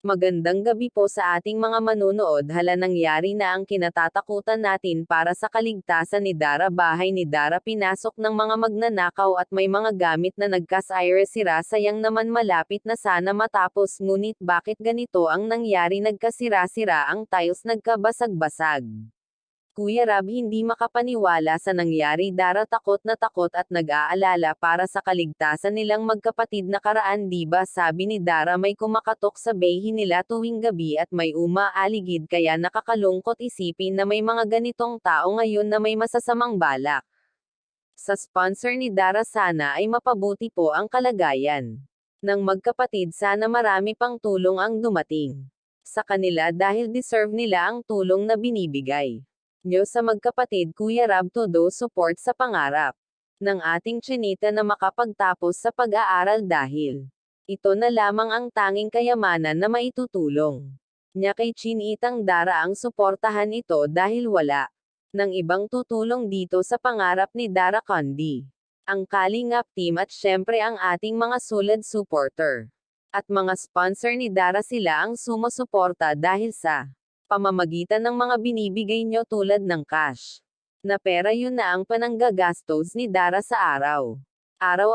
Magandang gabi po sa ating mga manunood. Hala, nangyari na ang kinatatakutan natin para sa kaligtasan ni Dara. Bahay ni Dara pinasok ng mga magnanakaw at may mga gamit na nagkasira. Sayang naman, malapit na sana matapos, ngunit bakit ganito ang nangyari? Nagkasira-sira ang tiles, nagkabasag-basag. Kuya Rab hindi makapaniwala sa nangyari. Dara takot at nag-aalala para sa kaligtasan nilang magkapatid. Nakaraan, di ba sabi ni Dara may kumakatok sa bahay nila tuwing gabi at may umaaligid, kaya nakakalungkot isipin na may mga ganitong tao ngayon na may masasamang balak. Sa sponsor ni Dara, sana ay mapabuti po ang kalagayan ng magkapatid. Sana marami pang tulong ang dumating sa kanila dahil deserve nila ang tulong na binibigay nyo sa magkapatid. Kuya Rab, todo support sa pangarap ng ating Chinita na makapagtapos sa pag-aaral, dahil ito na lamang ang tanging kayamanan na maitutulong niya kay Chinitang Dara. Ang suportahan ito dahil wala ng ibang tutulong dito sa pangarap ni Dara kundi ang Kalingap team at syempre ang ating mga solid supporter at mga sponsor ni Dara. Sila ang sumusuporta dahil sa pamamagitan ng mga binibigay nyo tulad ng cash na pera. Yun na ang pananggagastos ni Dara sa araw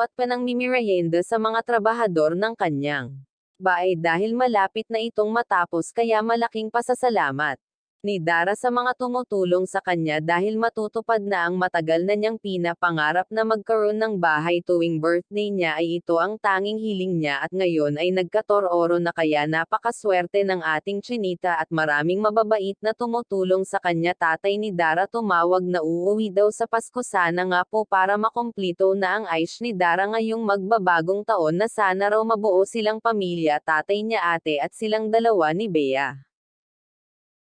at panangmimerienda sa mga trabahador ng kanyang bahay dahil malapit na itong matapos, kaya malaking pasasalamat ni Dara sa mga tumutulong sa kanya dahil matutupad na ang matagal na niyang pinapangarap na magkaroon ng bahay. Tuwing birthday niya ay ito ang tanging hiling niya at ngayon ay nagkator-oro na, kaya napakaswerte ng ating Chinita at maraming mababait na tumutulong sa kanya. Tatay ni Dara tumawag na uuwi daw sa Pasko, sana nga po para makumplito na ang ayos ni Dara ngayong magbabagong taon, na sana raw mabuo silang pamilya, tatay niya, ate at silang dalawa ni Bea.